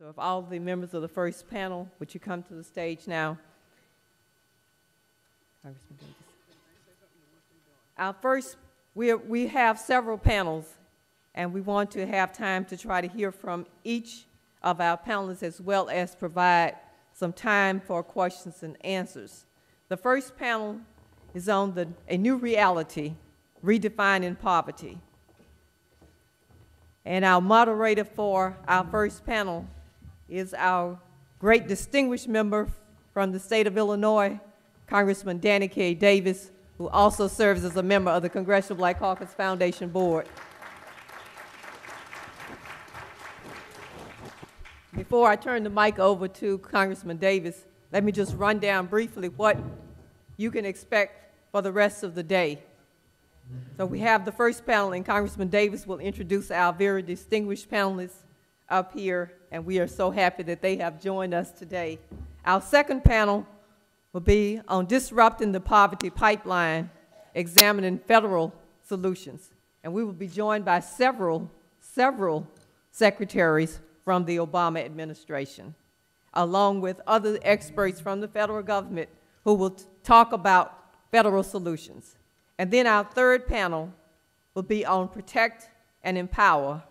So if all the members of the first panel, would you come to the stage now? Congressman Davis. Our first, we have several panels, and we want to have time to try to hear from each of our panelists as well as provide some time for questions and answers. The first panel is on a new reality, redefining poverty. And our moderator for our first panel is our great distinguished member from the state of Illinois, Congressman Danny K. Davis, who also serves as a member of the Congressional Black Caucus Foundation Board. Before I turn the mic over to Congressman Davis, let me just run down briefly what you can expect for the rest of the day. So we have the first panel, and Congressman Davis will introduce our very distinguished panelists up here, and we are so happy that they have joined us today. Our second panel will be on disrupting the poverty pipeline, examining federal solutions. And we will be joined by several secretaries from the Obama administration, along with other experts from the federal government who will talk about federal solutions. And then our third panel will be on protect and empower,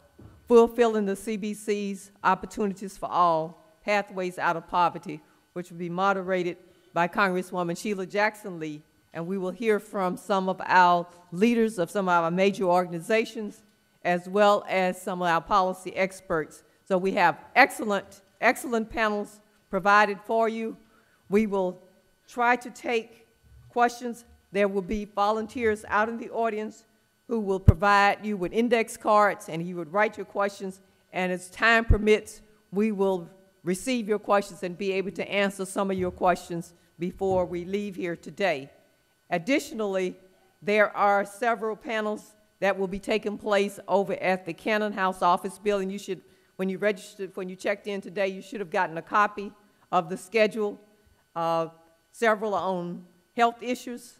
fulfilling the CBC's opportunities for all, pathways out of poverty, which will be moderated by Congresswoman Sheila Jackson Lee. And we will hear from some of our leaders of some of our major organizations, as well as some of our policy experts. So we have excellent panels provided for you. We will try to take questions. There will be volunteers out in the audience who will provide you with index cards, and you would write your questions, and as time permits, we will receive your questions and be able to answer some of your questions before we leave here today. Additionally, there are several panels that will be taking place over at the Cannon House office building. You should, when you registered, when you checked in today, you should have gotten a copy of the schedule. Several on health issues.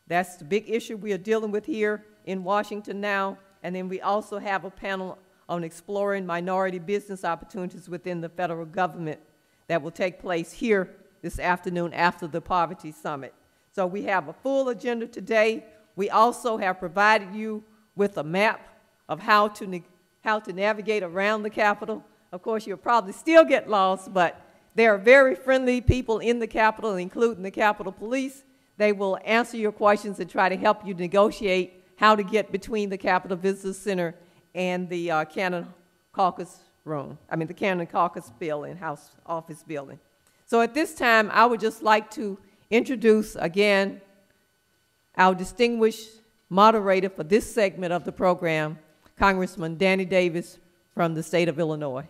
That's the big issue we are dealing with here in Washington now. And then we also have a panel on exploring minority business opportunities within the federal government that will take place here this afternoon after the Poverty Summit. So we have a full agenda today. We also have provided you with a map of how to navigate around the Capitol. Of course, you'll probably still get lost, but there are very friendly people in the Capitol, including the Capitol Police. They will answer your questions and try to help you negotiate how to get between the Capitol Visitor Center and the Cannon Caucus Room, the Cannon Caucus Building, House Office Building. So at this time, I would just like to introduce again our distinguished moderator for this segment of the program, Congressman Danny Davis from the state of Illinois.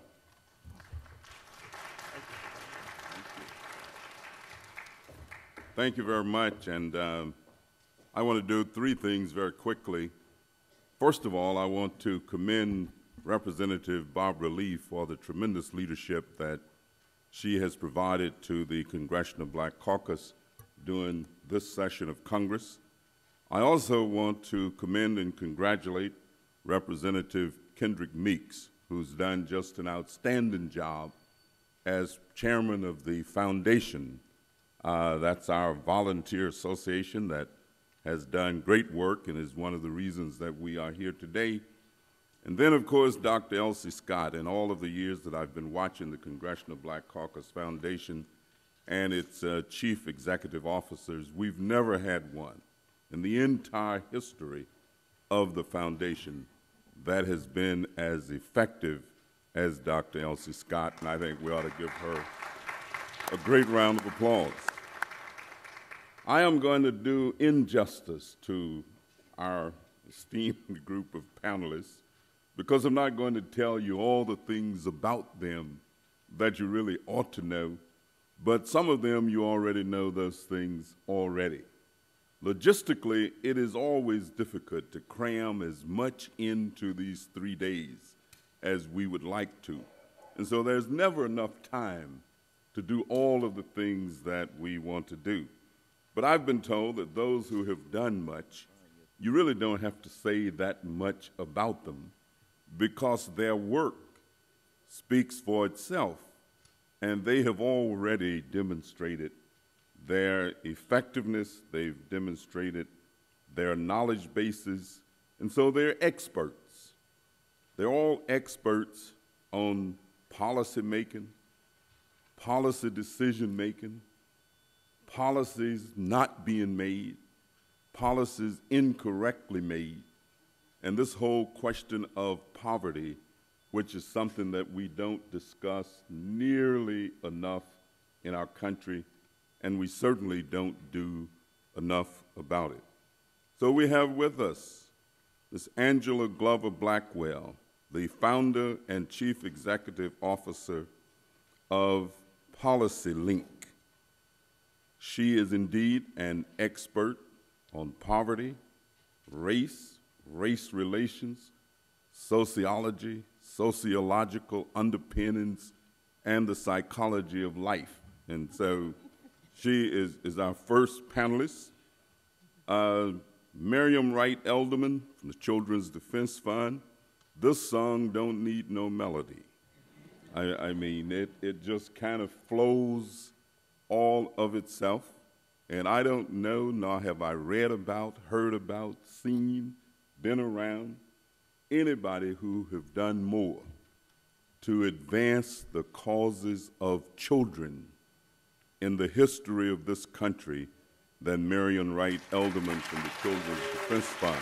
Thank you very much, and I want to do three things very quickly. First of all, I want to commend Representative Barbara Lee for the tremendous leadership that she has provided to the Congressional Black Caucus during this session of Congress. I also want to commend and congratulate Representative Kendrick Meeks, who's done just an outstanding job as chairman of the foundation. That's our volunteer association that has done great work and is one of the reasons that we are here today. And then, of course, Dr. Elsie Scott. In all of the years that I've been watching the Congressional Black Caucus Foundation and its chief executive officers, we've never had one in the entire history of the foundation that has been as effective as Dr. Elsie Scott, and I think we ought to give her a great round of applause. I am going to do injustice to our esteemed group of panelists because I'm not going to tell you all the things about them that you really ought to know, but some of them you already know those things already. Logistically, it is always difficult to cram as much into these 3 days as we would like to. And so there's never enough time to do all of the things that we want to do. But I've been told that those who have done much, you really don't have to say that much about them because their work speaks for itself, and they have already demonstrated their effectiveness, they've demonstrated their knowledge bases, and so they're experts. They're all experts on policy making, policy decision making, policies not being made, policies incorrectly made, and this whole question of poverty, which is something that we don't discuss nearly enough in our country, and we certainly don't do enough about it. So we have with us Ms. Angela Glover Blackwell, the founder and chief executive officer of Policy Link. She is indeed an expert on poverty, race, race relations, sociology, sociological underpinnings, and the psychology of life. And so she is our first panelist. Miriam Wright Elderman from the Children's Defense Fund. This song don't need no melody. I mean, it just kind of flows all of itself. And I don't know, nor have I read about, heard about, seen, been around anybody who have done more to advance the causes of children in the history of this country than Miriam Wright Elderman from the Children's Defense Fund.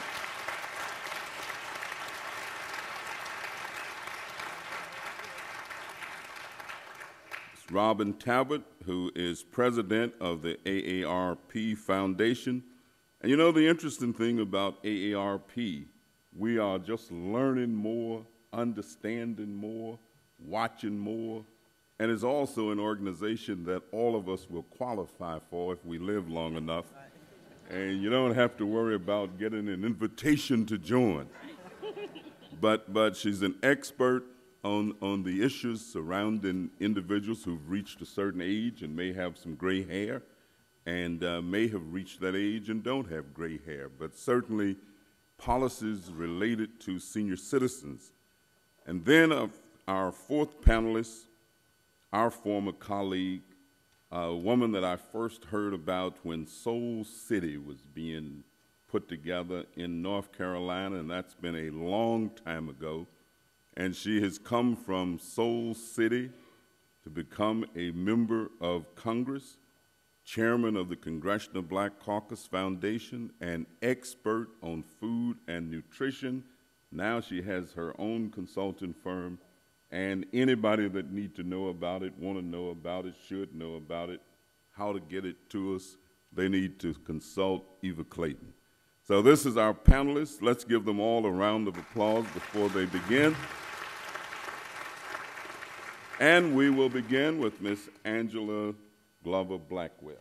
Robin Talbot, who is president of the AARP Foundation. And you know the interesting thing about AARP, we are just learning more, understanding more, watching more, and is also an organization that all of us will qualify for if we live long enough. And you don't have to worry about getting an invitation to join. But she's an expert on the issues surrounding individuals who've reached a certain age and may have some gray hair, and may have reached that age and don't have gray hair, but certainly policies related to senior citizens. And then our fourth panelist, our former colleague, a woman that I first heard about when Soul City was being put together in North Carolina, and that's been a long time ago. And she has come from Soul City to become a member of Congress, chairman of the Congressional Black Caucus Foundation, and expert on food and nutrition. Now she has her own consulting firm, and anybody that need to know about it, want to know about it, should know about it, how to get it to us, they need to consult Eva Clayton. So this is our panelists. Let's give them all a round of applause before they begin. And we will begin with Ms. Angela Glover Blackwell.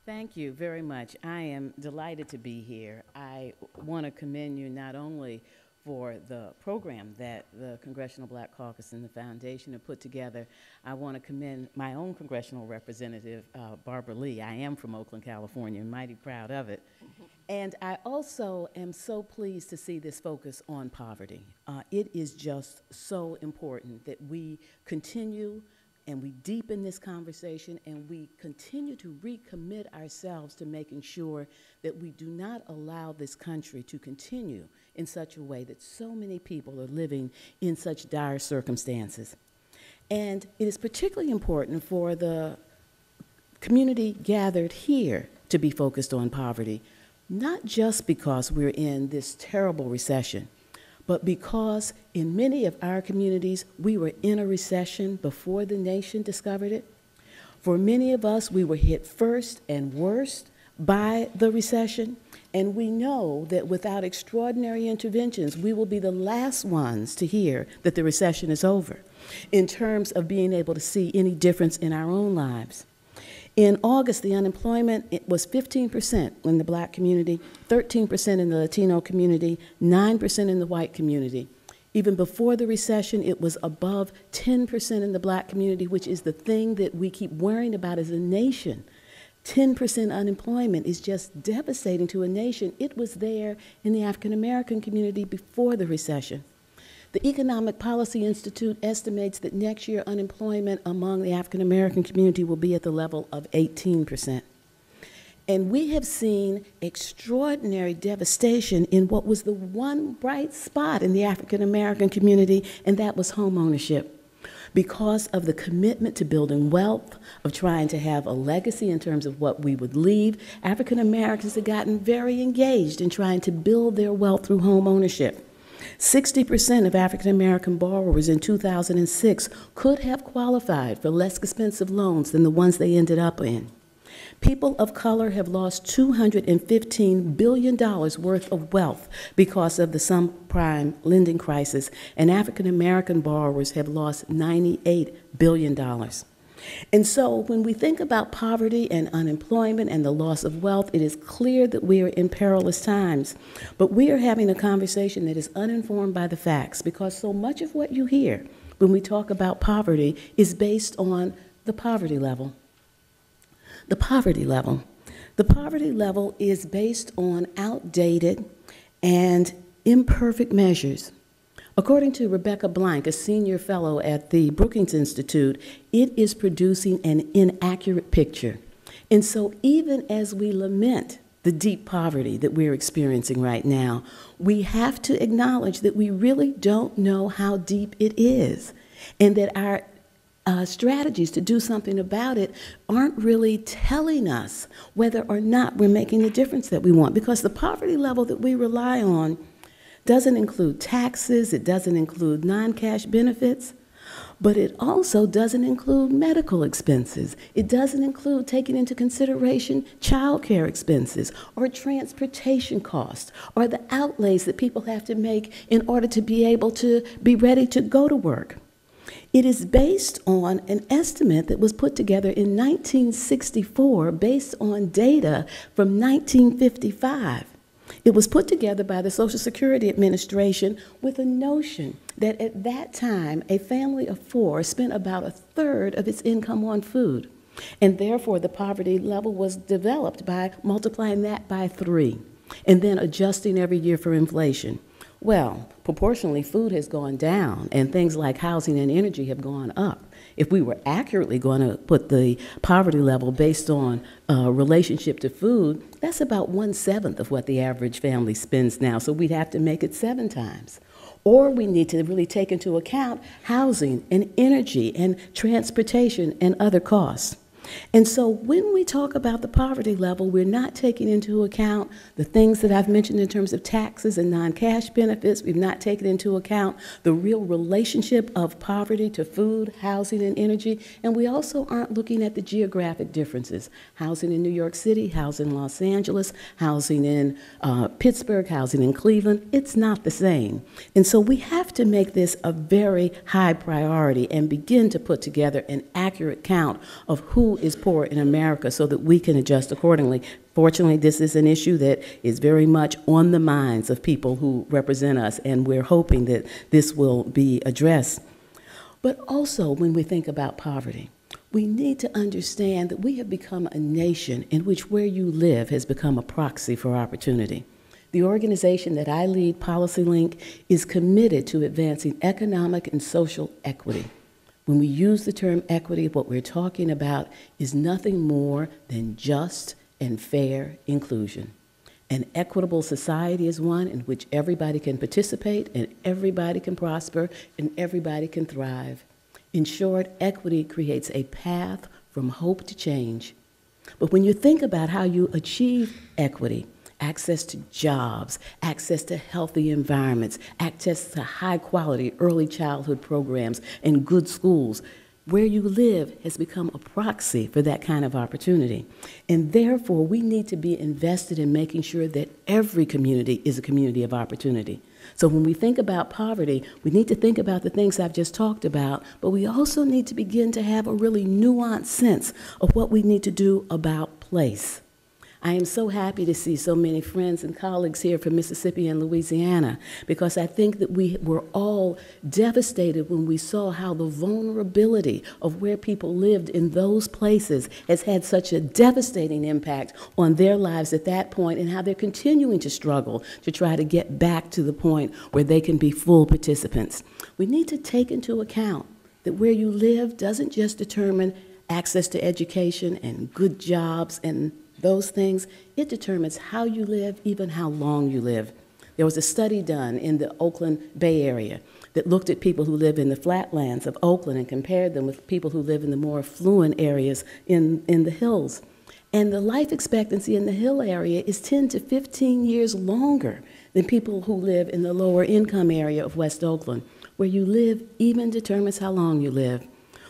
Thank you very much. I am delighted to be here. I want to commend you not only for the program that the Congressional Black Caucus and the Foundation have put together. I want to commend my own congressional representative, Barbara Lee. I am from Oakland, California, and mighty proud of it. And I also am so pleased to see this focus on poverty. It is just so important that we continue and we deepen this conversation and we continue to recommit ourselves to making sure that we do not allow this country to continue in such a way that so many people are living in such dire circumstances. And it is particularly important for the community gathered here to be focused on poverty, not just because we're in this terrible recession, but because in many of our communities, we were in a recession before the nation discovered it. For many of us, we were hit first and worst by the recession, and we know that without extraordinary interventions, we will be the last ones to hear that the recession is over in terms of being able to see any difference in our own lives. In August, the unemployment was 15% in the Black community, 13% in the Latino community, 9% in the white community. Even before the recession, it was above 10% in the Black community, which is the thing that we keep worrying about as a nation. 10% unemployment is just devastating to a nation. It was there in the African American community before the recession. The Economic Policy Institute estimates that next year unemployment among the African American community will be at the level of 18%. And we have seen extraordinary devastation in what was the one bright spot in the African American community, and that was home ownership. Because of the commitment to building wealth, of trying to have a legacy in terms of what we would leave, African Americans have gotten very engaged in trying to build their wealth through home ownership. 60% of African American borrowers in 2006 could have qualified for less expensive loans than the ones they ended up in. People of color have lost $215 billion worth of wealth because of the subprime lending crisis, and African American borrowers have lost $98 billion. And so when we think about poverty and unemployment and the loss of wealth, it is clear that we are in perilous times. But we are having a conversation that is uninformed by the facts, because so much of what you hear when we talk about poverty is based on the poverty level. The poverty level. The poverty level is based on outdated and imperfect measures. According to Rebecca Blank, a senior fellow at the Brookings Institute, it is producing an inaccurate picture. And so even as we lament the deep poverty that we're experiencing right now, we have to acknowledge that we really don't know how deep it is, and that our strategies to do something about it aren't really telling us whether or not we're making the difference that we want, because the poverty level that we rely on doesn't include taxes, it doesn't include non-cash benefits, but it also doesn't include medical expenses. It doesn't include taking into consideration child care expenses or transportation costs or the outlays that people have to make in order to be able to be ready to go to work. It is based on an estimate that was put together in 1964 based on data from 1955. It was put together by the Social Security Administration with a notion that at that time, a family of four spent about a third of its income on food. And therefore, the poverty level was developed by multiplying that by 3 and then adjusting every year for inflation. Well, proportionally, food has gone down, and things like housing and energy have gone up. If we were accurately going to put the poverty level based on relationship to food, that's about 1/7 of what the average family spends now, so we'd have to make it 7 times. Or we need to really take into account housing and energy and transportation and other costs. And so when we talk about the poverty level, we're not taking into account the things that I've mentioned in terms of taxes and non-cash benefits. We've not taken into account the real relationship of poverty to food, housing, and energy. And we also aren't looking at the geographic differences. Housing in New York City, housing in Los Angeles, housing in Pittsburgh, housing in Cleveland, it's not the same. And so we have to make this a very high priority and begin to put together an accurate count of who is poor in America so that we can adjust accordingly. Fortunately, this is an issue that is very much on the minds of people who represent us, and we're hoping that this will be addressed. But also, when we think about poverty, we need to understand that we have become a nation in which where you live has become a proxy for opportunity. The organization that I lead, PolicyLink, is committed to advancing economic and social equity. When we use the term equity, what we're talking about is nothing more than just and fair inclusion. An equitable society is one in which everybody can participate and everybody can prosper and everybody can thrive. In short, equity creates a path from hope to change. But when you think about how you achieve equity, access to jobs, access to healthy environments, access to high-quality early childhood programs and good schools, where you live has become a proxy for that kind of opportunity. And therefore, we need to be invested in making sure that every community is a community of opportunity. So when we think about poverty, we need to think about the things I've just talked about, but we also need to begin to have a really nuanced sense of what we need to do about place. I am so happy to see so many friends and colleagues here from Mississippi and Louisiana, because I think that we were all devastated when we saw how the vulnerability of where people lived in those places has had such a devastating impact on their lives at that point, and how they're continuing to struggle to try to get back to the point where they can be full participants. We need to take into account that where you live doesn't just determine access to education and good jobs and those things. It determines how you live, even how long you live. There was a study done in the Oakland Bay Area that looked at people who live in the flatlands of Oakland and compared them with people who live in the more affluent areas in the hills. And the life expectancy in the hill area is 10 to 15 years longer than people who live in the lower income area of West Oakland. Where you live even determines how long you live.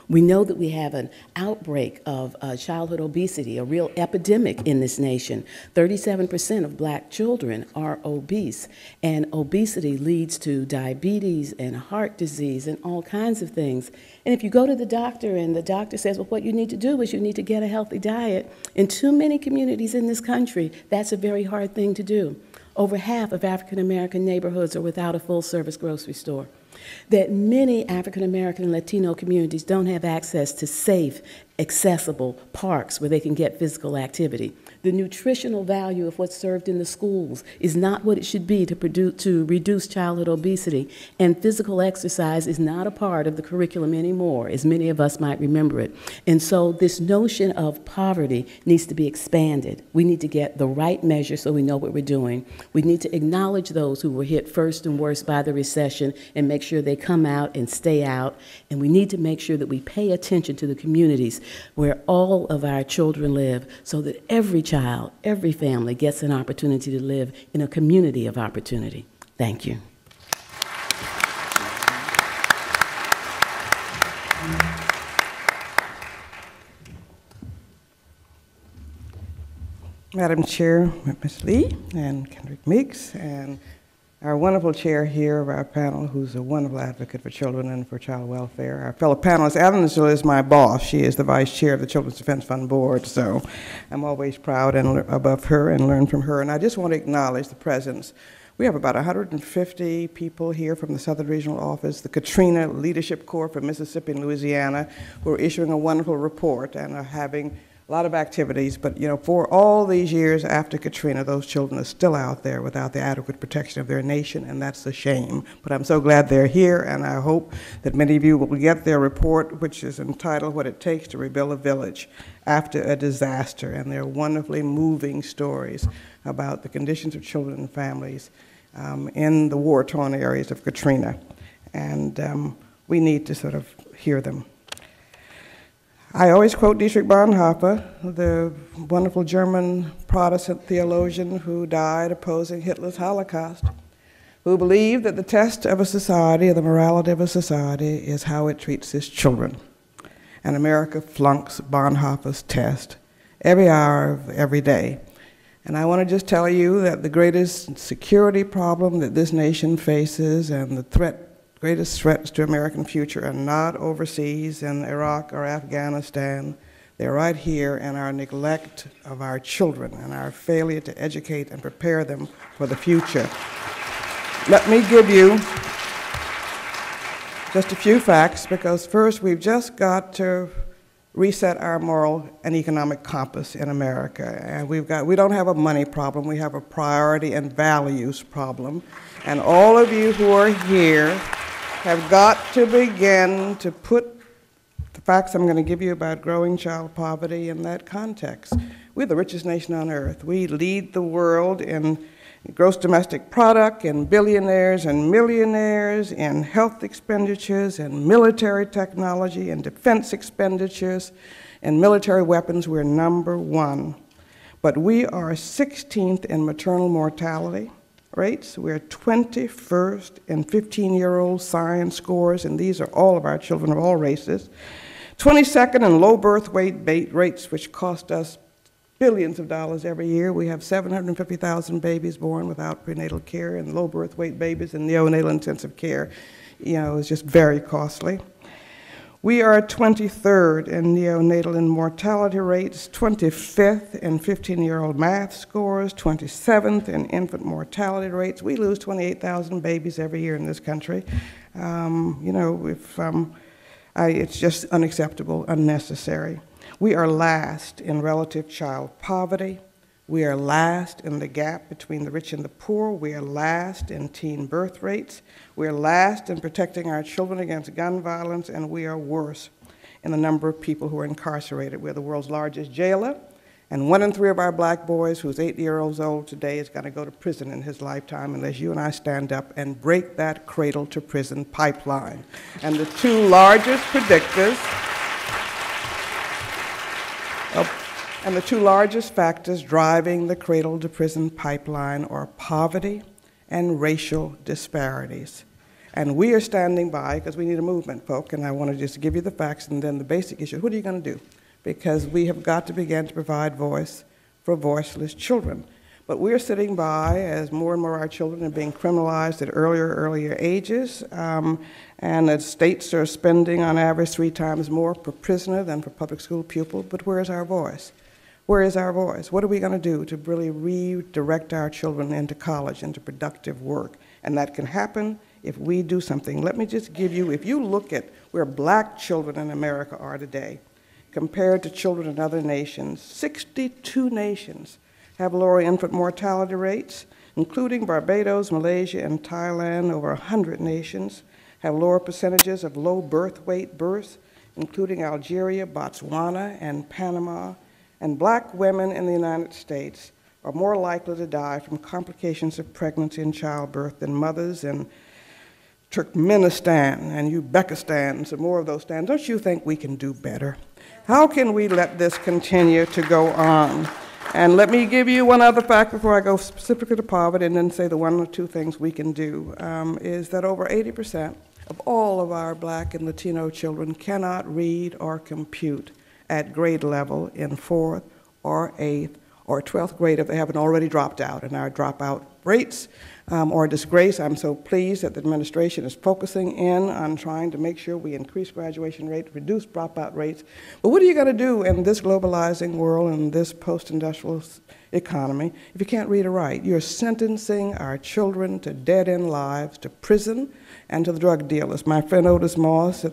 We know that we have an outbreak of childhood obesity, a real epidemic in this nation. 37% of black children are obese, and obesity leads to diabetes and heart disease and all kinds of things. And if you go to the doctor and the doctor says, well, what you need to do is you need to get a healthy diet, in too many communities in this country, that's a very hard thing to do. Over half of African American neighborhoods are without a full-service grocery store. That many African American and Latino communities don't have access to safe, accessible parks where they can get physical activity. The nutritional value of what's served in the schools is not what it should be to reduce childhood obesity, and physical exercise is not a part of the curriculum anymore, as many of us might remember it. And so this notion of poverty needs to be expanded. We need to get the right measure so we know what we're doing. We need to acknowledge those who were hit first and worst by the recession and make sure they come out and stay out. And we need to make sure that we pay attention to the communities where all of our children live, so that every child, every family gets an opportunity to live in a community of opportunity. Thank you. Madam Chair, Ms. Lee and Kendrick Meeks, and our wonderful chair here of our panel, who's a wonderful advocate for children and for child welfare. Our fellow panelist, Angela, is my boss. She is the vice chair of the Children's Defense Fund Board, so I'm always proud and above her and learn from her. And I just want to acknowledge the presence. We have about 150 people here from the Southern Regional Office, the Katrina Leadership Corps from Mississippi and Louisiana, who are issuing a wonderful report and are having a lot of activities, but you know, for all these years after Katrina, those children are still out there without the adequate protection of their nation, and that's a shame. But I'm so glad they're here, and I hope that many of you will get their report, which is entitled What It Takes to Rebuild a Village After a Disaster, and they're wonderfully moving stories about the conditions of children and families in the war-torn areas of Katrina, and we need to sort of hear them. I always quote Dietrich Bonhoeffer, the wonderful German Protestant theologian who died opposing Hitler's Holocaust, who believed that the test of a society, or the morality of a society, is how it treats its children. And America flunks Bonhoeffer's test every hour of every day. And I want to just tell you that the greatest security problem that this nation faces, and the greatest threats to American future, are not overseas in Iraq or Afghanistan. They're right here in our neglect of our children and our failure to educate and prepare them for the future. Let me give you just a few facts, because first, we've just got to reset our moral and economic compass in America. And we don't have a money problem, we have a priority and values problem. And all of you who are here have got to begin to put the facts I'm going to give you about growing child poverty in that context. We're the richest nation on earth. We lead the world in gross domestic product, in billionaires and millionaires, in health expenditures, in military technology, in defense expenditures, in military weapons. We're #1. But we are 16th in maternal mortality rates. We're 21st in 15-year-old science scores, and these are all of our children of all races. 22nd in low birth weight rates, which cost us billions of dollars every year. We have 750,000 babies born without prenatal care, and low birth weight babies in neonatal intensive care, you know, is just very costly. We are 23rd in neonatal mortality rates, 25th in 15-year-old math scores, 27th in infant mortality rates. We lose 28,000 babies every year in this country. It's just unacceptable, unnecessary. We are last in relative child poverty. We are last in the gap between the rich and the poor. We are last in teen birth rates. We are last in protecting our children against gun violence, and we are worse in the number of people who are incarcerated. We're the world's largest jailer, and 1 in 3 of our black boys who's 8 years old today is going to go to prison in his lifetime unless you and I stand up and break that cradle to prison pipeline. And the two largest predictors And the two largest factors driving the cradle-to-prison pipeline are poverty and racial disparities. And we are standing by, because we need a movement, folk, and I want to just give you the facts and then the basic issue. What are you going to do? Because we have got to begin to provide voice for voiceless children. But we're sitting by as more and more of our children are being criminalized at earlier ages, and that states are spending on average 3 times more per prisoner than for public school pupil. But where is our voice? Where is our voice? What are we going to do to really redirect our children into college, into productive work? And that can happen if we do something. Let me just give you, if you look at where black children in America are today, compared to children in other nations, 62 nations have lower infant mortality rates, including Barbados, Malaysia, and Thailand. Over 100 nations have lower percentages of low birth weight births, including Algeria, Botswana, and Panama. And black women in the United States are more likely to die from complications of pregnancy and childbirth than mothers in Turkmenistan and Uzbekistan and some more of those stands. Don't you think we can do better? How can we let this continue to go on? And let me give you one other fact before I go specifically to poverty and then say the 1 or 2 things we can do, is that over 80% of all of our black and Latino children cannot read or compute at grade level in 4th or 8th or 12th grade if they haven't already dropped out. And our dropout rates are a disgrace. I'm so pleased that the administration is focusing in on trying to make sure we increase graduation rate, reduce dropout rates. But what are you going to do in this globalizing world, in this post-industrial economy, if you can't read or write? You're sentencing our children to dead-end lives, to prison, and to the drug dealers. My friend Otis Moss,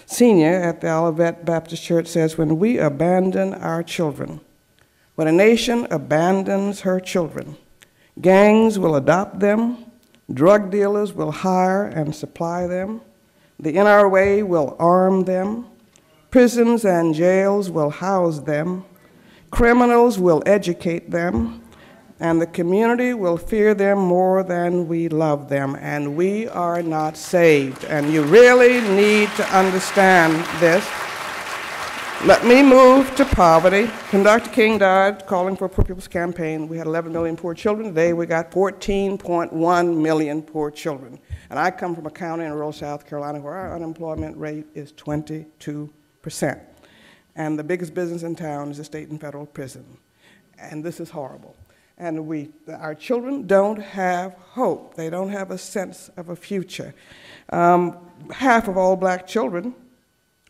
Senior at the Olivet Baptist Church, says, when we abandon our children, when a nation abandons her children, gangs will adopt them, drug dealers will hire and supply them, the NRA will arm them, prisons and jails will house them, criminals will educate them, and the community will fear them more than we love them, and we are not saved. And you really need to understand this. Let me move to poverty. When Dr. King died calling for a Poor People's Campaign, we had 11 million poor children. Today we got 14.1 million poor children. And I come from a county in rural South Carolina where our unemployment rate is 22%. And the biggest business in town is a state and federal prison. And this is horrible. And our children don't have hope. They don't have a sense of a future. Half of all black children,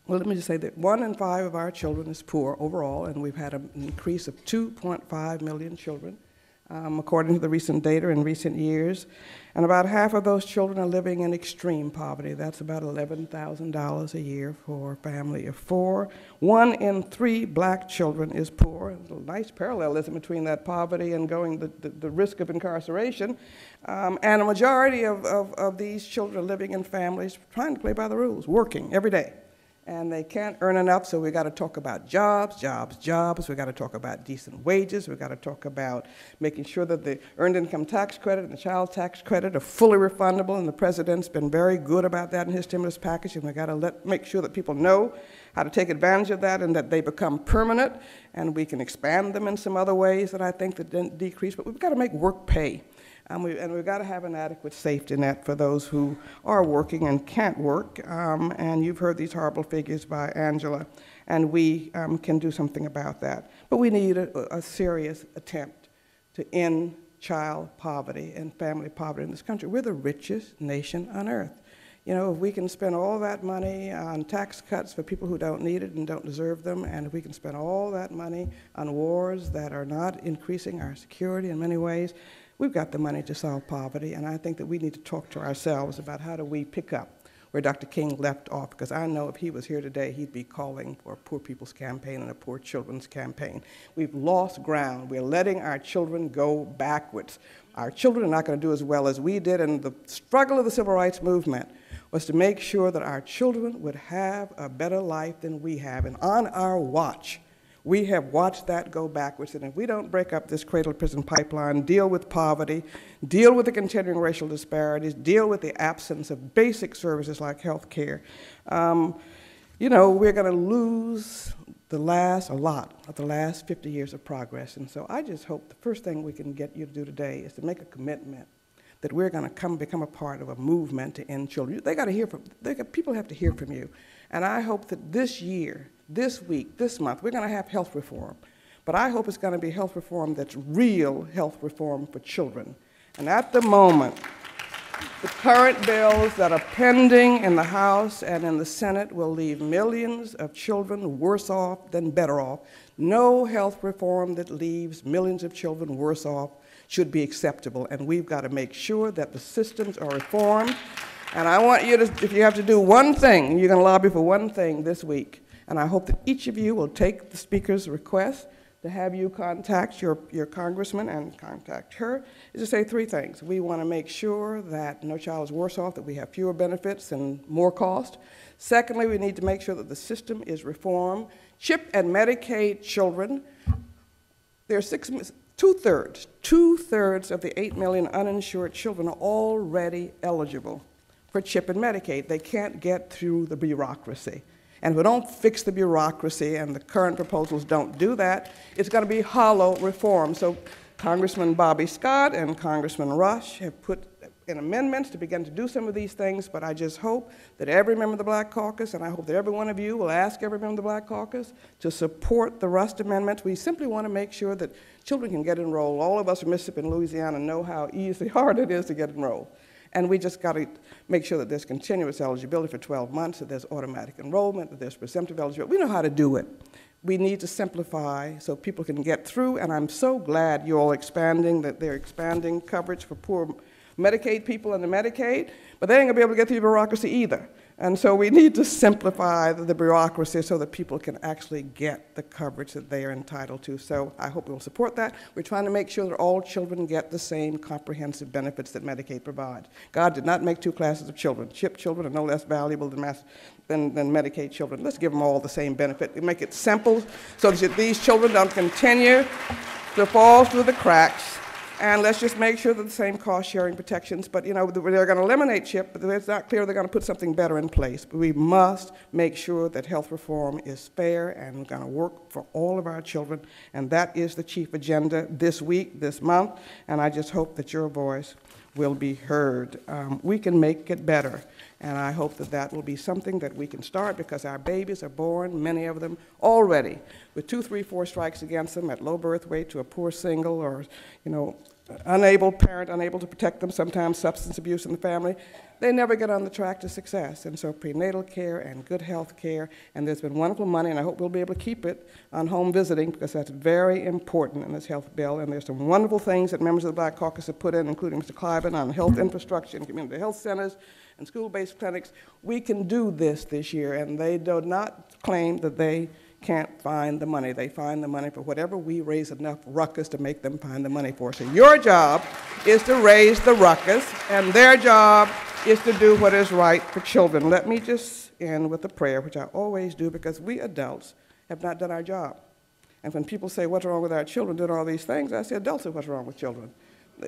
well, let me just say that 1 in 5 of our children is poor overall, and we've had an increase of 2.5 million children, according to the recent data in recent years. And about half of those children are living in extreme poverty. That's about $11,000 a year for a family of 4. 1 in 3 black children is poor. There's a nice parallelism between that poverty and the risk of incarceration. And a majority of these children are living in families trying to play by the rules, working every day. And they can't earn enough, so we've got to talk about jobs. We've got to talk about decent wages. We've got to talk about making sure that the Earned Income Tax Credit and the Child Tax Credit are fully refundable, and the President's been very good about that in his stimulus package, and we've got to make sure that people know how to take advantage of that and that they become permanent, and we can expand them in some other ways that I think that decrease, but we've got to make work pay. And we've got to have an adequate safety net for those who are working and can't work. And you've heard these horrible figures by Angela, and we can do something about that. But we need a serious attempt to end child poverty and family poverty in this country. We're the richest nation on earth. You know, if we can spend all that money on tax cuts for people who don't need it and don't deserve them, and if we can spend all that money on wars that are not increasing our security in many ways, we've got the money to solve poverty, and I think that we need to talk to ourselves about how do we pick up where Dr. King left off, because I know if he was here today, he'd be calling for a poor people's campaign and a poor children's campaign. We've lost ground. We're letting our children go backwards. Our children are not going to do as well as we did, and the struggle of the civil rights movement was to make sure that our children would have a better life than we have. And on our watch, we have watched that go backwards. And if we don't break up this cradle-to-prison pipeline, deal with poverty, deal with the continuing racial disparities, deal with the absence of basic services like health care, you know, we're going to lose a lot of the last 50 years of progress. And so I just hope the first thing we can get you to do today is to make a commitment that we're going to become a part of a movement to end children. They got to hear from, people have to hear from you. And I hope that this year, this week, this month, we're going to have health reform. But I hope it's going to be health reform that's real health reform for children. And at the moment, the current bills that are pending in the House and in the Senate will leave millions of children worse off than better off. No health reform that leaves millions of children worse off should be acceptable, and we've got to make sure that the systems are reformed. And I want you to, if you have to do one thing, you're going to lobby for one thing this week, and I hope that each of you will take the Speaker's request to have you contact your congressman and contact her, is to say three things. We want to make sure that no child is worse off, that we have fewer benefits and more cost. Secondly, we need to make sure that the system is reformed. CHIP and Medicaid children, there are two-thirds of the 8 million uninsured children are already eligible for CHIP and Medicaid. They can't get through the bureaucracy. And if we don't fix the bureaucracy, and the current proposals don't do that, it's going to be hollow reform. So Congressman Bobby Scott and Congressman Rush have put in amendments to begin to do some of these things, but I just hope that every member of the Black Caucus, and I hope that every one of you will ask every member of the Black Caucus to support the Rust Amendment. We simply want to make sure that children can get enrolled. All of us from Mississippi and Louisiana know how hard it is to get enrolled. And we just got to make sure that there's continuous eligibility for 12 months, that there's automatic enrollment, that there's presumptive eligibility. We know how to do it. We need to simplify so people can get through, and I'm so glad you're all expanding, that they're expanding coverage for poor Medicaid people and the Medicaid, but they ain't gonna be able to get through the bureaucracy either. And so we need to simplify the bureaucracy so that people can actually get the coverage that they are entitled to. So I hope we'll support that. We're trying to make sure that all children get the same comprehensive benefits that Medicaid provides. God did not make two classes of children. CHIP children are no less valuable than Medicaid children. Let's give them all the same benefit. We make it simple so that these children don't continue to fall through the cracks. And let's just make sure that the same cost-sharing protections, but you know, they're going to eliminate CHIP, but it's not clear they're going to put something better in place. But we must make sure that health reform is fair and we're going to work for all of our children. And that is the chief agenda this week, this month, and I just hope that your voice will be heard. We can make it better. And I hope that that will be something that we can start, because our babies are born, many of them, already with 2, 3, 4 strikes against them, at low birth weight, to a poor single, or, you know, unable parent, unable to protect them, sometimes substance abuse in the family. They never get on the track to success. And so prenatal care and good health care, and there's been wonderful money, and I hope we'll be able to keep it on home visiting, because that's very important in this health bill. And there's some wonderful things that members of the Black Caucus have put in, including Mr. Cliven, on health infrastructure and community health centers and school-based clinics. We can do this year, and they do not claim that they can't find the money. They find the money for whatever we raise enough ruckus to make them find the money for. So your job is to raise the ruckus, and their job is to do what is right for children. Let me just end with a prayer, which I always do, because we adults have not done our job. And when people say, what's wrong with our children doing all these things, I say, adults are what's wrong with children.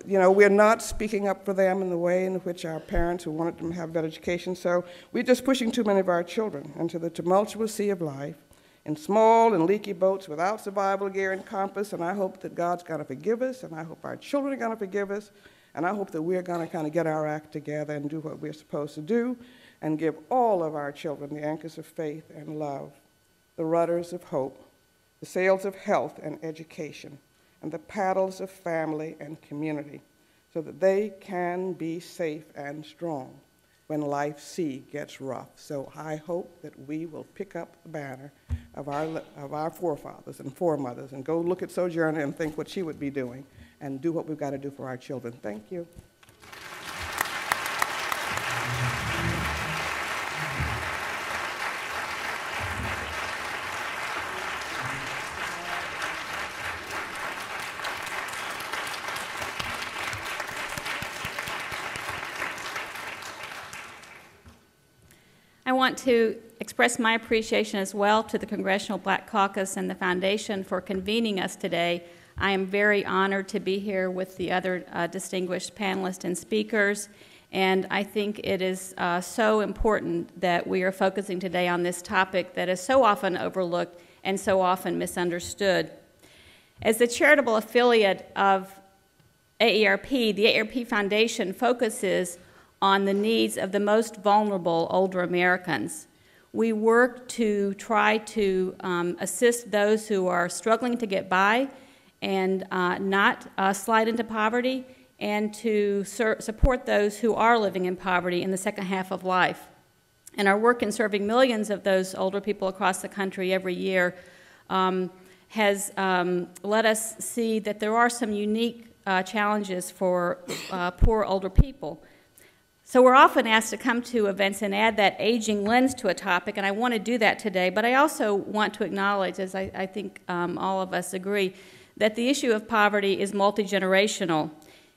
You know, we're not speaking up for them in the way in which our parents who wanted them to have a better education. So we're just pushing too many of our children into the tumultuous sea of life in small and leaky boats without survival gear and compass. And I hope that God's going to forgive us, and I hope our children are going to forgive us, and I hope that we're going to kind of get our act together and do what we're supposed to do and give all of our children the anchors of faith and love, the rudders of hope, the sails of health and education, and the paddles of family and community, so that they can be safe and strong when life sea gets rough. So I hope that we will pick up the banner of our forefathers and foremothers and go look at Sojourner and think what she would be doing and do what we've got to do for our children. Thank you. I want to express my appreciation as well to the Congressional Black Caucus and the Foundation for convening us today. I am very honored to be here with the other distinguished panelists and speakers, and I think it is so important that we are focusing today on this topic that is so often overlooked and so often misunderstood. As the charitable affiliate of AARP, the AARP Foundation focuses on the needs of the most vulnerable older Americans. We work to try to assist those who are struggling to get by and not slide into poverty, and to support those who are living in poverty in the second half of life. And our work in serving millions of those older people across the country every year has let us see that there are some unique challenges for poor older people. So we're often asked to come to events and add that aging lens to a topic, and I want to do that today, but I also want to acknowledge, as I think all of us agree, that the issue of poverty is multi-generational.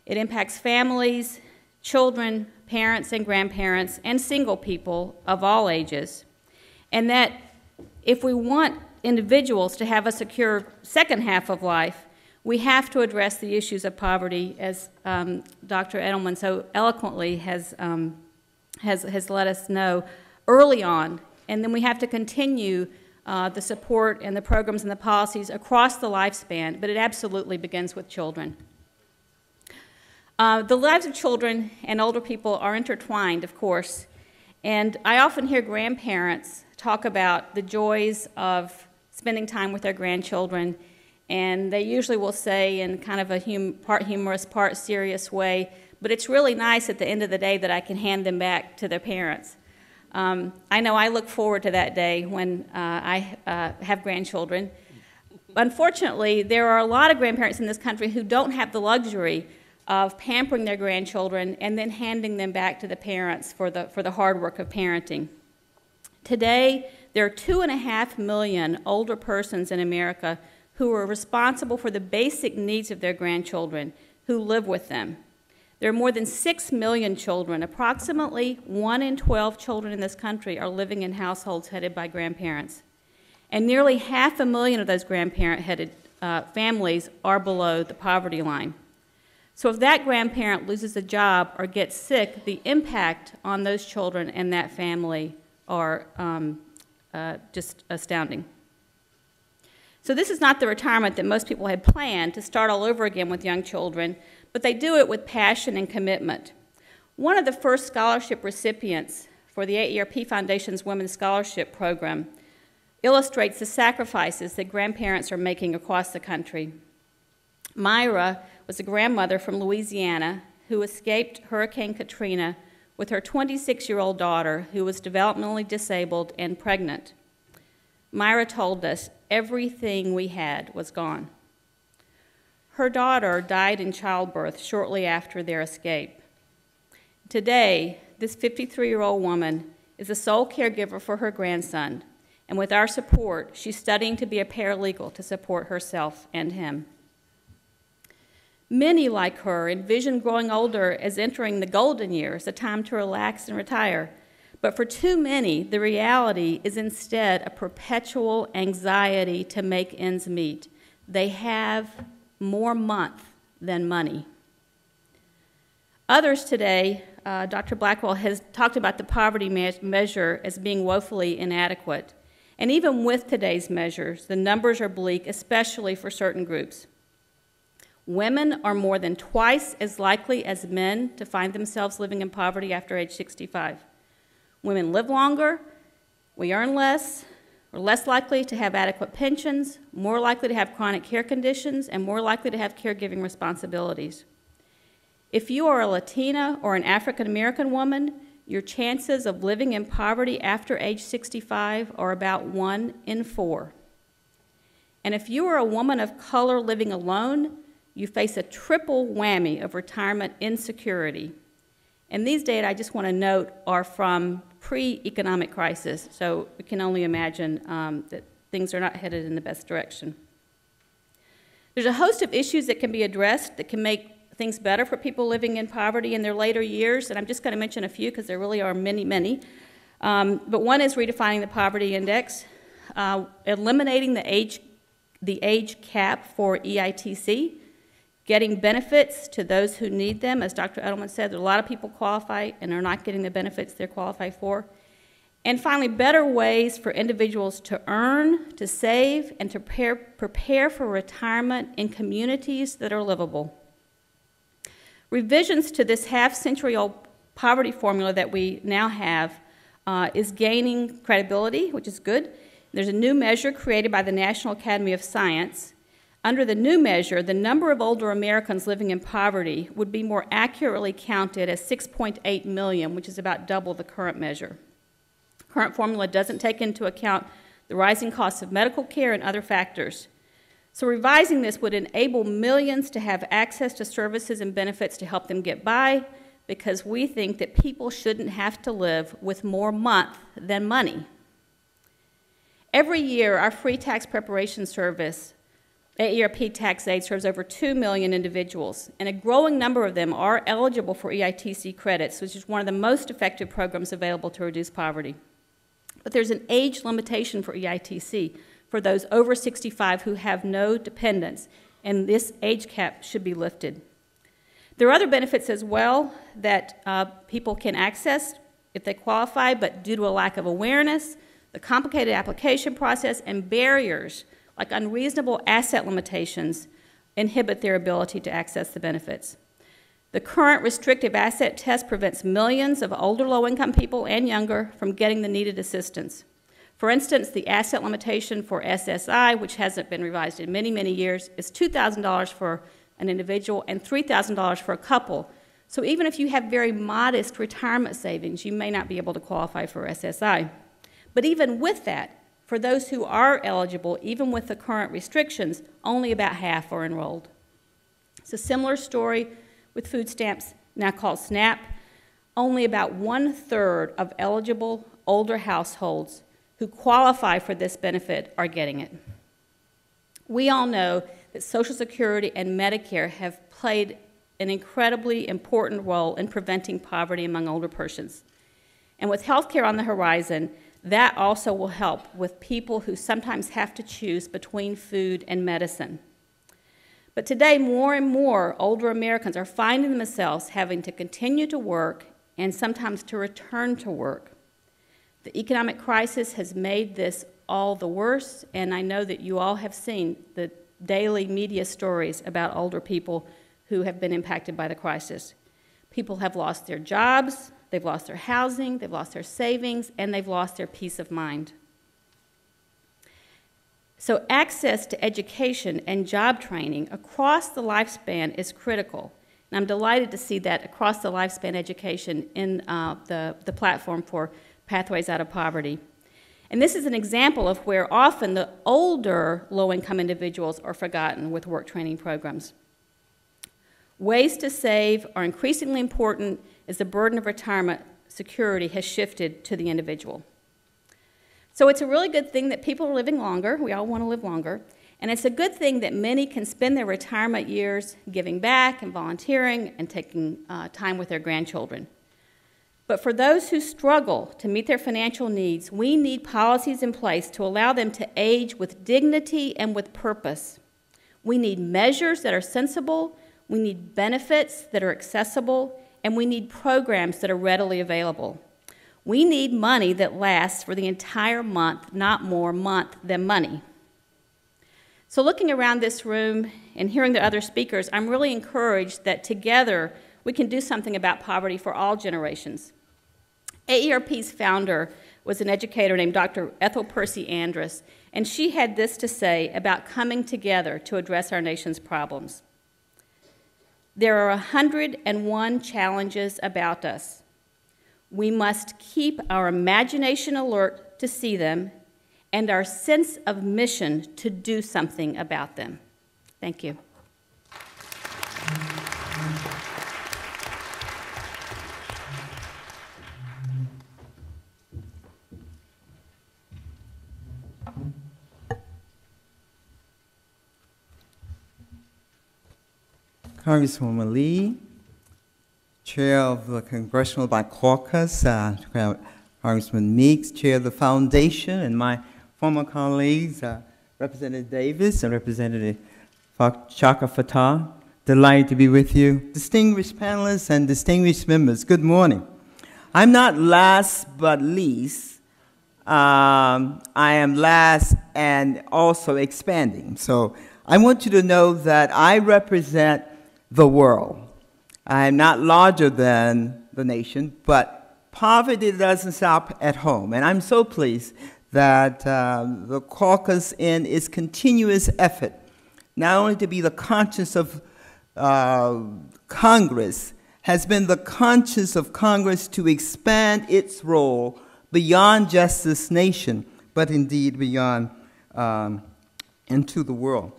It impacts families, children, parents and grandparents, and single people of all ages. And that if we want individuals to have a secure second half of life, we have to address the issues of poverty, as Dr. Edelman so eloquently has let us know early on. And then we have to continue the support and the programs and the policies across the lifespan, but it absolutely begins with children. The lives of children and older people are intertwined, of course, and I often hear grandparents talk about the joys of spending time with their grandchildren, and they usually will say in kind of a part humorous, part serious way, but it's really nice at the end of the day that I can hand them back to their parents. I know I look forward to that day when I have grandchildren. Unfortunately, there are a lot of grandparents in this country who don't have the luxury of pampering their grandchildren and then handing them back to the parents for the hard work of parenting. Today, there are 2.5 million older persons in America who are responsible for the basic needs of their grandchildren who live with them. There are more than 6 million children. Approximately 1 in 12 children in this country are living in households headed by grandparents. And nearly 500,000 of those grandparent-headed families are below the poverty line. So if that grandparent loses a job or gets sick, the impact on those children and that family are just astounding. So this is not the retirement that most people had planned, to start all over again with young children, but they do it with passion and commitment. One of the first scholarship recipients for the AARP Foundation's Women's Scholarship Program illustrates the sacrifices that grandparents are making across the country. Myra was a grandmother from Louisiana who escaped Hurricane Katrina with her 26-year-old daughter who was developmentally disabled and pregnant. Myra told us everything we had was gone. Her daughter died in childbirth shortly after their escape. Today, this 53-year-old woman is the sole caregiver for her grandson, and with our support, she's studying to be a paralegal to support herself and him. Many, like her, envision growing older as entering the golden years, a time to relax and retire. But for too many, the reality is instead a perpetual anxiety to make ends meet. They have more month than money. Others today, Dr. Blackwell has talked about the poverty measure as being woefully inadequate. And even with today's measures, the numbers are bleak, especially for certain groups. Women are more than twice as likely as men to find themselves living in poverty after age 65. Women live longer, we earn less, we're less likely to have adequate pensions, more likely to have chronic care conditions, and more likely to have caregiving responsibilities. If you are a Latina or an African American woman, your chances of living in poverty after age 65 are about 1 in 4. And if you are a woman of color living alone, you face a triple whammy of retirement insecurity. And these data, I just want to note, are from pre-economic crisis, so we can only imagine that things are not headed in the best direction. There's a host of issues that can be addressed that can make things better for people living in poverty in their later years, and I'm just going to mention a few because there really are many, many. But one is redefining the poverty index, eliminating the age cap for EITC, getting benefits to those who need them. As Dr. Edelman said, there are a lot of people qualify and are not getting the benefits they're qualified for. And finally, better ways for individuals to earn, to save, and to prepare for retirement in communities that are livable. Revisions to this half-century-old poverty formula that we now have is gaining credibility, which is good. There's a new measure created by the National Academy of Science. Under the new measure, the number of older Americans living in poverty would be more accurately counted as 6.8 million, which is about double the current measure. Current formula doesn't take into account the rising costs of medical care and other factors. So revising this would enable millions to have access to services and benefits to help them get by, because we think that people shouldn't have to live with more month than money. Every year, our free tax preparation service, AARP Tax Aid, serves over 2 million individuals, and a growing number of them are eligible for EITC credits, which is one of the most effective programs available to reduce poverty. But there's an age limitation for EITC for those over 65 who have no dependents, and this age cap should be lifted. There are other benefits as well that people can access if they qualify, but due to a lack of awareness, the complicated application process, and barriers like unreasonable asset limitations inhibit their ability to access the benefits. The current restrictive asset test prevents millions of older low-income people and younger from getting the needed assistance. For instance, the asset limitation for SSI, which hasn't been revised in many, many years, is $2,000 for an individual and $3,000 for a couple. So even if you have very modest retirement savings, you may not be able to qualify for SSI. But even with that, for those who are eligible, even with the current restrictions, only about half are enrolled. It's a similar story with food stamps, now called SNAP. Only about 1/3 of eligible older households who qualify for this benefit are getting it. We all know that Social Security and Medicare have played an incredibly important role in preventing poverty among older persons. And with health care on the horizon, that also will help with people who sometimes have to choose between food and medicine. But today, more and more older Americans are finding themselves having to continue to work and sometimes to return to work. The economic crisis has made this all the worse, and I know that you all have seen the daily media stories about older people who have been impacted by the crisis. People have lost their jobs, they've lost their housing, they've lost their savings, and they've lost their peace of mind. So access to education and job training across the lifespan is critical. And I'm delighted to see that across the lifespan education in the platform for Pathways Out of Poverty. And this is an example of where often the older low-income individuals are forgotten with work training programs. Ways to save are increasingly important as the burden of retirement security has shifted to the individual. So it's a really good thing that people are living longer. We all want to live longer. And it's a good thing that many can spend their retirement years giving back and volunteering and taking time with their grandchildren. But for those who struggle to meet their financial needs, we need policies in place to allow them to age with dignity and with purpose. We need measures that are sensible, we need benefits that are accessible, and we need programs that are readily available. We need money that lasts for the entire month, not more month than money. So looking around this room and hearing the other speakers, I'm really encouraged that together we can do something about poverty for all generations. AARP's founder was an educator named Dr. Ethel Percy Andrus, and she had this to say about coming together to address our nation's problems. There are 101 challenges about us. We must keep our imagination alert to see them and our sense of mission to do something about them. Thank you. Congresswoman Lee, Chair of the Congressional Black Caucus, Congressman Meeks, Chair of the Foundation, and my former colleagues, Representative Davis and Representative Chaka Fatah. Delighted to be with you. Distinguished panelists and distinguished members, good morning. I'm not last but least. I am last and also expanding. So I want you to know that I represent the world. I am not larger than the nation, but poverty doesn't stop at home. And I'm so pleased that the caucus, in its continuous effort, not only to be the conscience of Congress, has been the conscience of Congress to expand its role beyond just this nation, but indeed beyond into the world.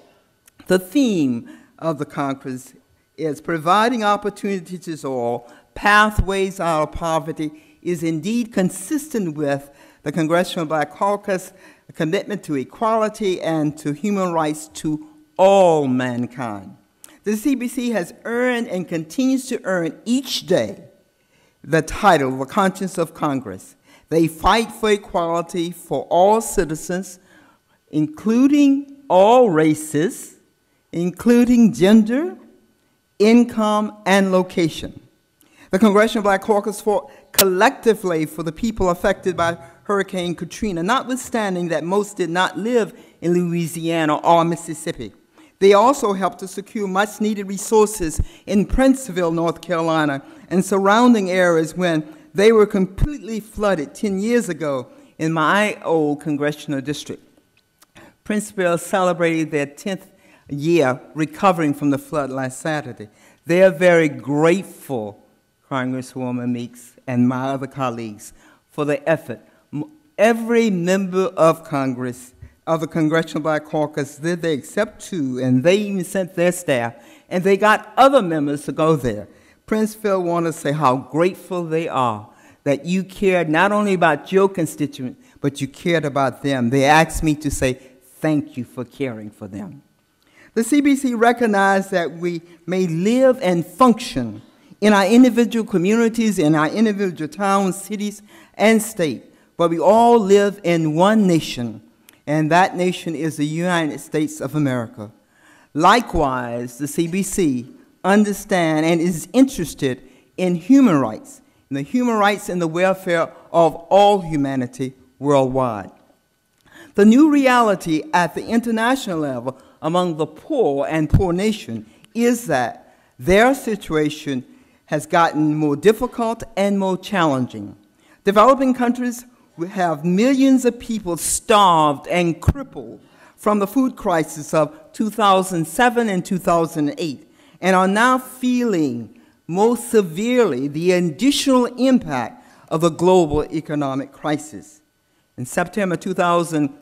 The theme of the Congress is providing opportunities to all, pathways out of poverty, is indeed consistent with the Congressional Black Caucus, a commitment to equality and to human rights to all mankind. The CBC has earned and continues to earn each day the title, the conscience of Congress. They fight for equality for all citizens, including all races, including gender, income, and location. The Congressional Black Caucus fought collectively for the people affected by Hurricane Katrina, notwithstanding that most did not live in Louisiana or Mississippi. They also helped to secure much-needed resources in Princeville, North Carolina, and surrounding areas when they were completely flooded 10 years ago in my old congressional district. Princeville celebrated their 10th year recovering from the flood last Saturday. They are very grateful, Congresswoman Meeks and my other colleagues, for the effort. Every member of Congress, of the Congressional Black Caucus, did they except two, and they even sent their staff, and they got other members to go there. Princeville want to say how grateful they are that you cared not only about your constituents, but you cared about them. They asked me to say thank you for caring for them. The CBC recognized that we may live and function in our individual communities, in our individual towns, cities, and state, but we all live in one nation, and that nation is the United States of America. Likewise, the CBC understands and is interested in human rights, and the human rights and the welfare of all humanity worldwide. The new reality at the international level among the poor and poor nation is that their situation has gotten more difficult and more challenging. Developing countries have millions of people starved and crippled from the food crisis of 2007 and 2008, and are now feeling most severely the additional impact of the global economic crisis. In September 2000,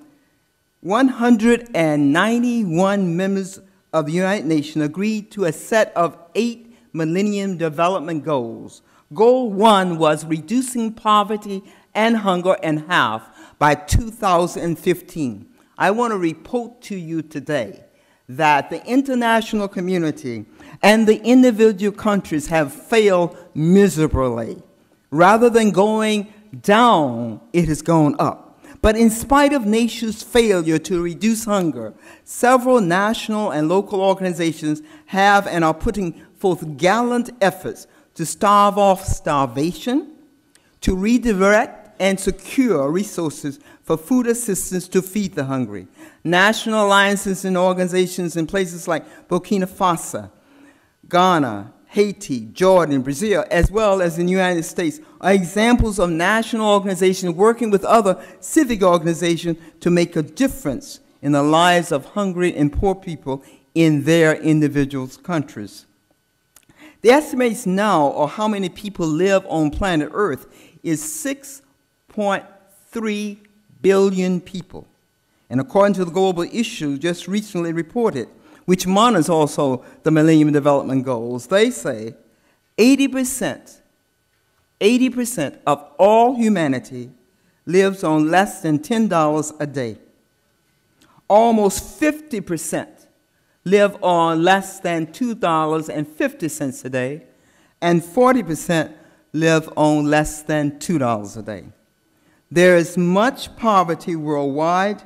191 members of the United Nations agreed to a set of 8 Millennium Development Goals. Goal 1 was reducing poverty and hunger in half by 2015. I want to report to you today that the international community and the individual countries have failed miserably. Rather than going down, it has gone up. But in spite of nations' failure to reduce hunger, several national and local organizations have and are putting forth gallant efforts to stave off starvation, to redirect and secure resources for food assistance to feed the hungry. National alliances and organizations in places like Burkina Faso, Ghana, Haiti, Jordan, Brazil, as well as in the United States, are examples of national organizations working with other civic organizations to make a difference in the lives of hungry and poor people in their individual countries. The estimates now of how many people live on planet Earth is 6.3 billion people. And according to the Global Issue just recently reported, which monitors also the Millennium Development Goals, they say 80% of all humanity lives on less than $10 a day. Almost 50% live on less than $2.50 a day, and 40% live on less than $2 a day. There is much poverty worldwide,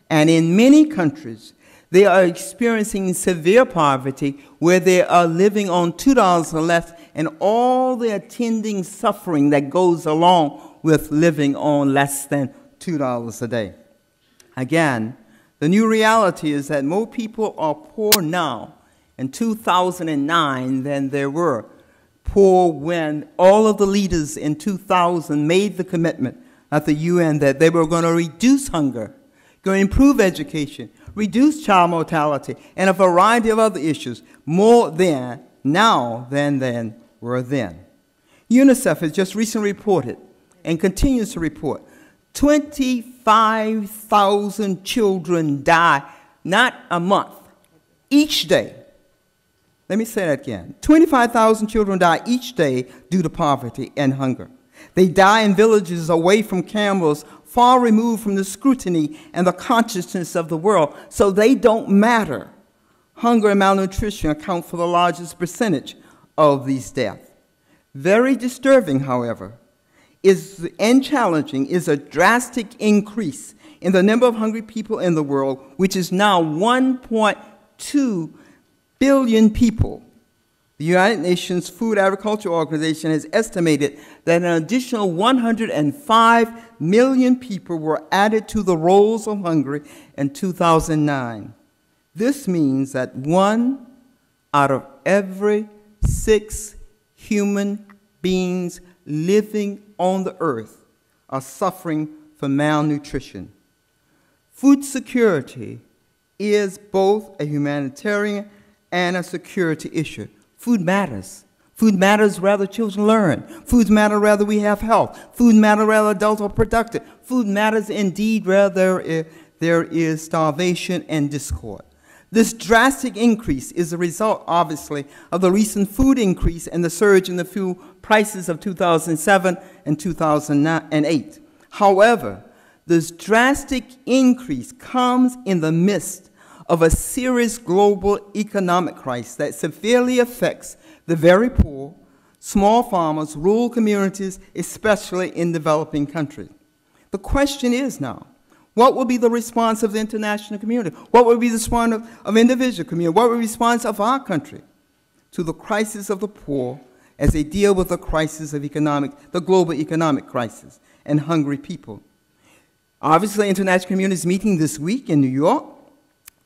and in many countries, they are experiencing severe poverty where they are living on $2 or less, and all the attending suffering that goes along with living on less than $2 a day. Again, the new reality is that more people are poor now in 2009 than there were poor when all of the leaders in 2000 made the commitment at the UN that they were going to reduce hunger, going to improve education, reduce child mortality, and a variety of other issues, more than now than were then. UNICEF has just recently reported and continues to report 25,000 children die, not a month, each day. Let me say that again. 25,000 children die each day due to poverty and hunger. They die in villages away from cameras, far removed from the scrutiny and the consciousness of the world, so they don't matter. Hunger and malnutrition account for the largest percentage of these deaths. Very disturbing, however, and challenging is a drastic increase in the number of hungry people in the world, which is now 1.2 billion people. The United Nations Food Agriculture Organization has estimated that an additional 105 million people were added to the rolls of hunger in 2009. This means that 1 out of every 6 human beings living on the earth are suffering from malnutrition. Food security is both a humanitarian and a security issue. Food matters. Food matters whether children learn. Food matters whether we have health. Food matters whether adults are productive. Food matters indeed whether there is starvation and discord. This drastic increase is a result, obviously, of the recent food increase and the surge in the fuel prices of 2007 and 2008. However, this drastic increase comes in the midst of a serious global economic crisis that severely affects the very poor, small farmers, rural communities, especially in developing countries. The question is now, what will be the response of the international community? What will be the response of individual community? What will be the response of our country to the crisis of the poor as they deal with the crisis of the global economic crisis and hungry people? Obviously, the international community is meeting this week in New York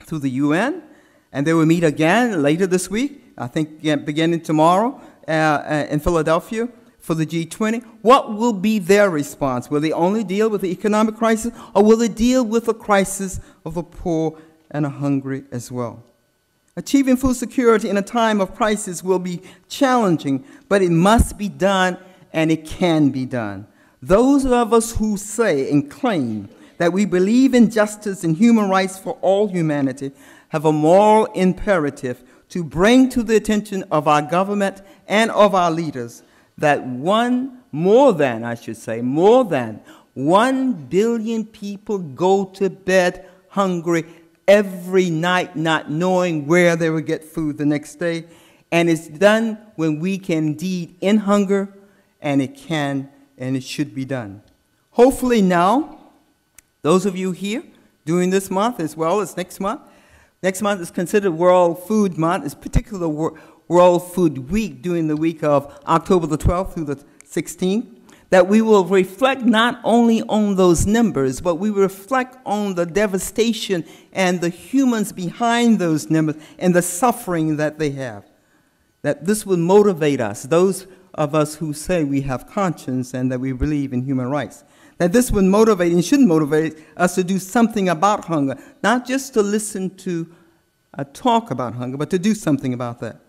through the UN, and they will meet again later this week, I think beginning tomorrow in Philadelphia for the G20. What will be their response? Will they only deal with the economic crisis, or will they deal with the crisis of the poor and the hungry as well? Achieving food security in a time of crisis will be challenging, but it must be done, and it can be done. Those of us who say and claim that we believe in justice and human rights for all humanity have a moral imperative to bring to the attention of our government and of our leaders that more than 1 billion people go to bed hungry every night, not knowing where they will get food the next day. And it's done when we can indeed end hunger, and it can and it should be done. Hopefully now, those of you here during this month as well as next month is considered World Food Month. It's particularly World Food Week during the week of October the 12th through the 16th, that we will reflect not only on those numbers, but we will reflect on the devastation and the humans behind those numbers and the suffering that they have. That this will motivate us, those of us who say we have conscience and that we believe in human rights. That this would motivate and should motivate us to do something about hunger, not just to listen to a talk about hunger, but to do something about that.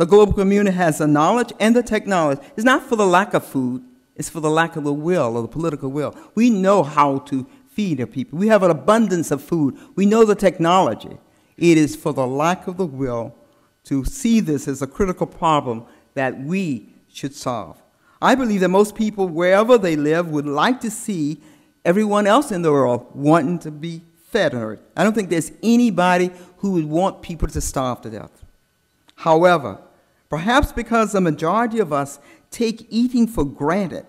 The global community has the knowledge and the technology. It's not for the lack of food, it's for the lack of the will, or the political will. We know how to feed our people. We have an abundance of food. We know the technology. It is for the lack of the will to see this as a critical problem that we should solve. I believe that most people, wherever they live, would like to see everyone else in the world wanting to be fed on earth. I don't think there's anybody who would want people to starve to death. However, perhaps because the majority of us take eating for granted,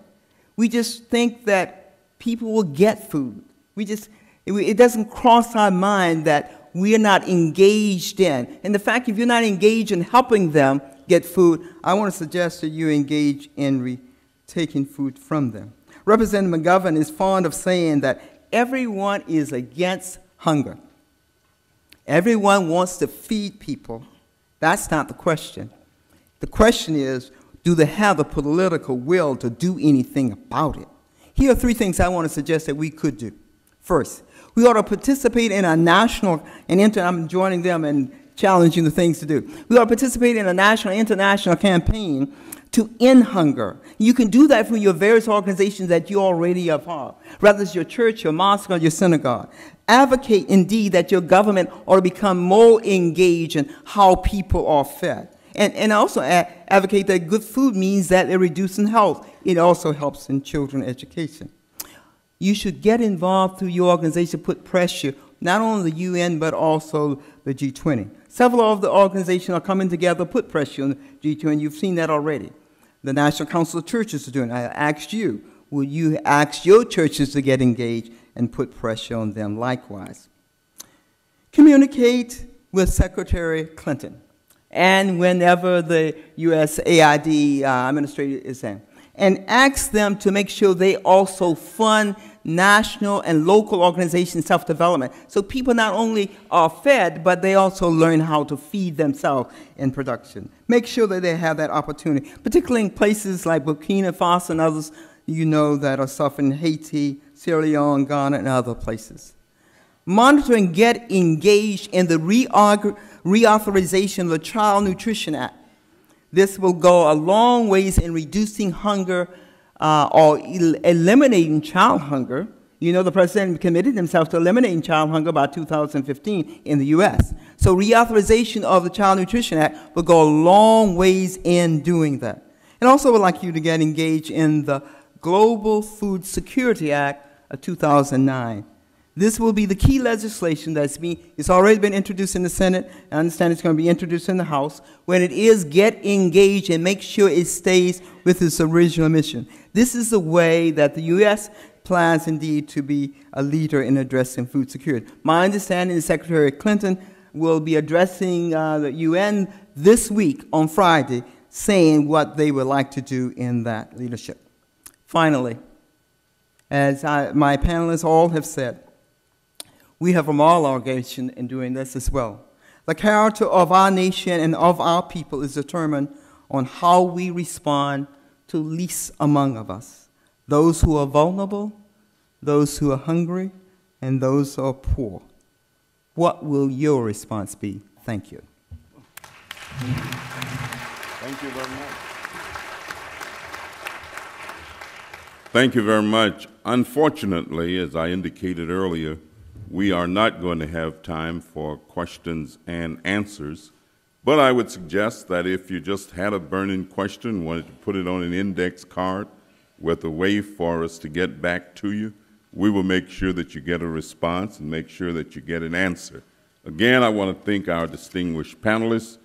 we just think that people will get food. It doesn't cross our mind that we are not engaged in. And the fact, if you're not engaged in helping them get food, I want to suggest that you engage in taking food from them. Representative McGovern is fond of saying that everyone is against hunger. Everyone wants to feed people. That's not the question. The question is, do they have the political will to do anything about it? Here are three things I want to suggest that we could do. First, we ought to participate in a national and I'm joining them and challenging the things to do. We ought to participate in a national and international campaign to end hunger. You can do that through your various organizations that you already are part of, whether it's your church, your mosque, or your synagogue. Advocate, indeed, that your government ought to become more engaged in how people are fed. And also advocate that good food means that they're reducing health. It also helps in children's education. You should get involved through your organization, put pressure, not only the UN, but also the G20. Several of the organizations are coming together, put pressure on the G20. You've seen that already. The National Council of Churches are doing it. I asked you, will you ask your churches to get engaged and put pressure on them likewise? Communicate with Secretary Clinton and whenever the USAID administrator is in, and ask them to make sure they also fund national and local organization self-development, so people not only are fed, but they also learn how to feed themselves in production. Make sure that they have that opportunity, particularly in places like Burkina Faso and others you know that are suffering, Haiti, Sierra Leone, Ghana, and other places. Monitor and get engaged in the reauthorization of the Child Nutrition Act. This will go a long ways in reducing hunger or eliminating child hunger. You know, the President committed himself to eliminating child hunger by 2015 in the U.S. So reauthorization of the Child Nutrition Act will go a long ways in doing that. And also would like you to get engaged in the Global Food Security Act of 2009. This will be the key legislation it's already been introduced in the Senate. I understand it's going to be introduced in the House. When it is, get engaged and make sure it stays with its original mission. This is the way that the U.S. plans indeed to be a leader in addressing food security. My understanding is Secretary Clinton will be addressing the UN this week on Friday, saying what they would like to do in that leadership. Finally, as my panelists all have said, we have a moral obligation in doing this as well. The character of our nation and of our people is determined on how we respond to least among us, those who are vulnerable, those who are hungry, and those who are poor. What will your response be? Thank you. Thank you very much. Thank you very much. Unfortunately, as I indicated earlier, we are not going to have time for questions and answers, but I would suggest that if you just had a burning question, wanted to put it on an index card with a way for us to get back to you, we will make sure that you get a response and make sure that you get an answer. Again, I want to thank our distinguished panelists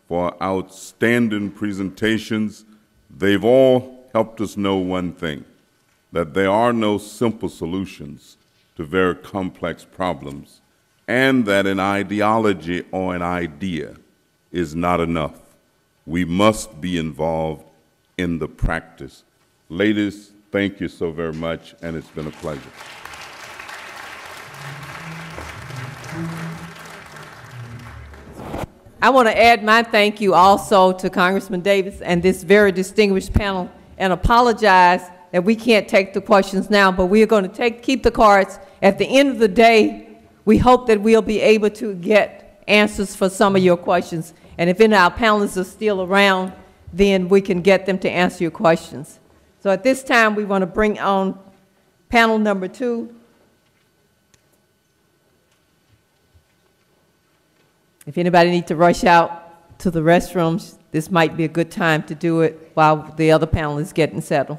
for outstanding presentations. They've all helped us know one thing, that there are no simple solutions to very complex problems, and that an ideology or an idea is not enough. We must be involved in the practice. Ladies, thank you so very much, and it's been a pleasure. I want to add my thank you also to Congressman Davis and this very distinguished panel, and apologize that we can't take the questions now, but we are going to keep the cards. At the end of the day, we hope that we'll be able to get answers for some of your questions, And if any of our panelists are still around, then we can get them to answer your questions. So at this time, we want to bring on panel number 2. If anybody needs to rush out to the restrooms, this might be a good time to do it while the other panel is getting settled.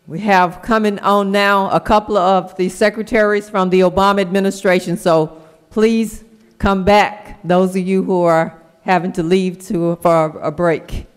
We have coming on now a couple of the secretaries from the Obama administration, so please come back, those of you who are having to leave for a break.